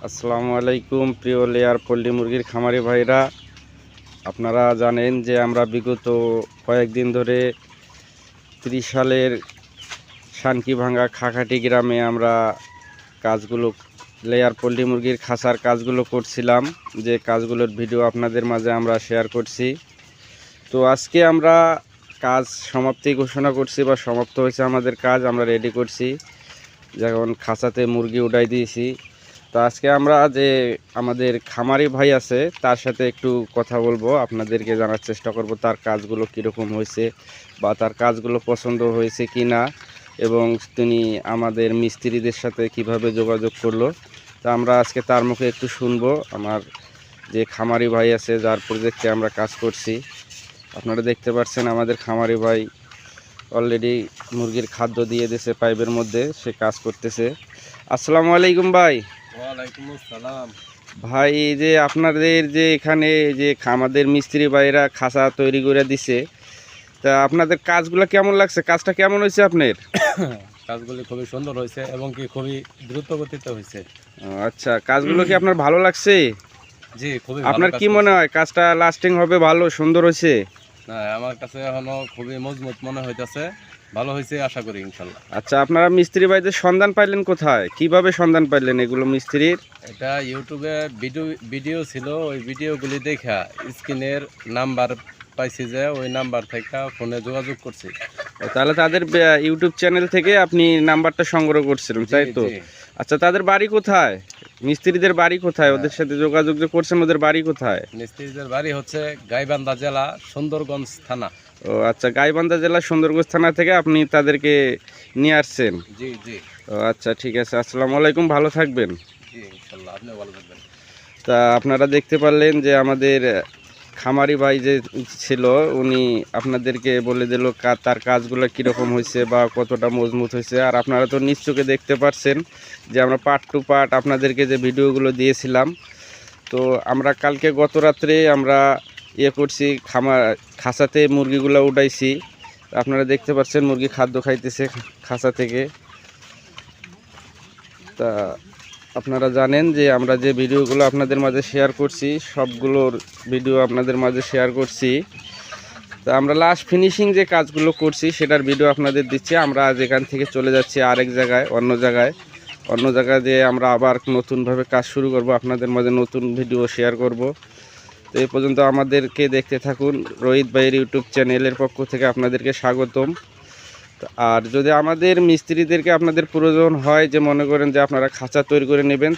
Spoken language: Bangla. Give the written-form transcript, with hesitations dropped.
আসসালামু আলাইকুম প্রিয় লেয়ার পোল্ট্রি মুরগির খামারি ভাইরা, আপনারা জানেন যে আমরা বিগত কয়েকদিন ধরে 30 সালের শানকিভাঙ্গা খাখাটি গ্রামে আমরা কাজগুলো লেয়ার পোল্ট্রি মুরগির খাঁচার কাজগুলো করছিলাম, যে কাজগুলোর ভিডিও আপনাদের মাঝে আমরা শেয়ার করছি। তো আজকে আমরা কাজ সমাপ্তি ঘোষণা করছি বা সমাপ্ত হয়েছে আমাদের কাজ, আমরা রেডি করছি, যখন খাঁচাতে মুরগি উঠাই দিয়েছি। তো আজকে আমরা যে আমাদের খামারি ভাই আছে তার সাথে একটু কথা বলবো, আপনাদেরকে জানার চেষ্টা করব তার কাজগুলো কীরকম হয়েছে বা তার কাজগুলো পছন্দ হয়েছে কি না, এবং তিনি আমাদের মিস্ত্রিদের সাথে কিভাবে যোগাযোগ করলো। তা আমরা আজকে তার মুখে একটু শুনবো। আমার যে খামারি ভাই আছে যার প্রজেক্টে আমরা কাজ করছি, আপনারা দেখতে পাচ্ছেন আমাদের খামারি ভাই অলরেডি মুরগির খাদ্য দিয়ে দিয়েছে পাইপের মধ্যে, সে কাজ করতেছে। আসসালামু আলাইকুম ভাই। ওয়ালাইকুম আসসালাম। ভাই, এই যে আপনাদের যে এখানে যে আমাদের মিস্ত্রি ভাইরা খাঁচা তৈরি করে দিছে, তা আপনাদের কাজগুলো কেমন লাগছে? কাজটা কেমন হয়েছে আপনার? কাজগুলি খুবই সুন্দর হয়েছে এবং কি খুবই দ্রুত গতিতে হয়েছে। আচ্ছা, কাজগুলো কি আপনার ভালো লাগছে? জি, খুবই আপনার কি মনে হয় কাজটা লাস্টিং হবে, ভালো সুন্দর হয়েছে? না, আমার কাছে এখনো খুবই মজবুত মনে হইতেছে। ভালো হয়েছে আশা করি ইনশাল্লাহ। আচ্ছা, আপনারা মিস্ত্রি ভাইদের সন্ধান পাইলেন কোথায়, কিভাবে সন্ধান পাইলেন এগুলো মিস্ত্রির? এটা ইউটিউবে ভিডিও ছিল, ওই ভিডিওগুলি দেখা স্ক্রিনের নাম্বার পাইছি, যে ওই নাম্বার থেকে ফোনে যোগাযোগ করছি। তাহলে তাদের ইউটিউব চ্যানেল থেকে আপনি নাম্বারটা সংগ্রহ করছিলেন, তাই তো? জি। আচ্ছা, তাদের বাড়ি কোথায়? মিস্ত্রিদের বাড়ি কোথায়? ওদের সাথে যোগাযোগ যে করছেন, ওদের বাড়ি কোথায়? মিস্ত্রিদের বাড়ি হচ্ছে গাইবান্ধা জেলা, সুন্দরগঞ্জ থানা। ও আচ্ছা, গাইবান্ধা জেলা সুন্দরগঞ্জ থানা থেকে আপনি তাদেরকে নিয়ে আসছেন? জি জি। ও আচ্ছা, ঠিক আছে। আসসালামু আলাইকুম, ভালো থাকবেন। জি ইনশাল্লাহ, আপনিও ভালো থাকবেন। তা আপনারা দেখতে পারলেন যে আমাদের খামারি ভাই যে ছিল, উনি আপনাদেরকে বলে দিল তার কাজগুলো কীরকম হয়েছে বা কতটা মজবুত হয়েছে। আর আপনারা তো নিশ্চয়ই দেখতে পাচ্ছেন যে আমরা পার্ট টু পার্ট আপনাদেরকে যে ভিডিওগুলো দিয়েছিলাম। তো আমরা কালকে গত রাত্রে আমরা করছি, খাঁচাতে মুরগিগুলো উঠাইছি। আপনারা দেখতে পাচ্ছেন মুরগি খাদ্য খাইতেছে খাঁচা থেকে। তা আপনারা জানেন যে আমরা যে ভিডিওগুলো আপনাদের মাঝে শেয়ার করছি, সবগুলোর ভিডিও আপনাদের মাঝে শেয়ার করছি। তা আমরা লাস্ট ফিনিশিং যে কাজগুলো করছি সেটার ভিডিও আপনাদের দিচ্ছি। আমরা আজ এখান থেকে চলে যাচ্ছি আরেক জায়গায়, অন্য জায়গায় দিয়ে আমরা আবার নতুনভাবে কাজ শুরু করব, আপনাদের মাঝে নতুন ভিডিও শেয়ার করব। তো এই পর্যন্ত আমাদেরকে দেখতে থাকুন। রোহিত ভাইয়ের ইউটিউব চ্যানেলের পক্ষ থেকে আপনাদেরকে স্বাগতম। আর যদি আমাদের মিস্ত্রিদেরকে আপনাদের প্রয়োজন হয়, যে মনে করেন যে আপনারা খাঁচা তৈরি করে নেবেন,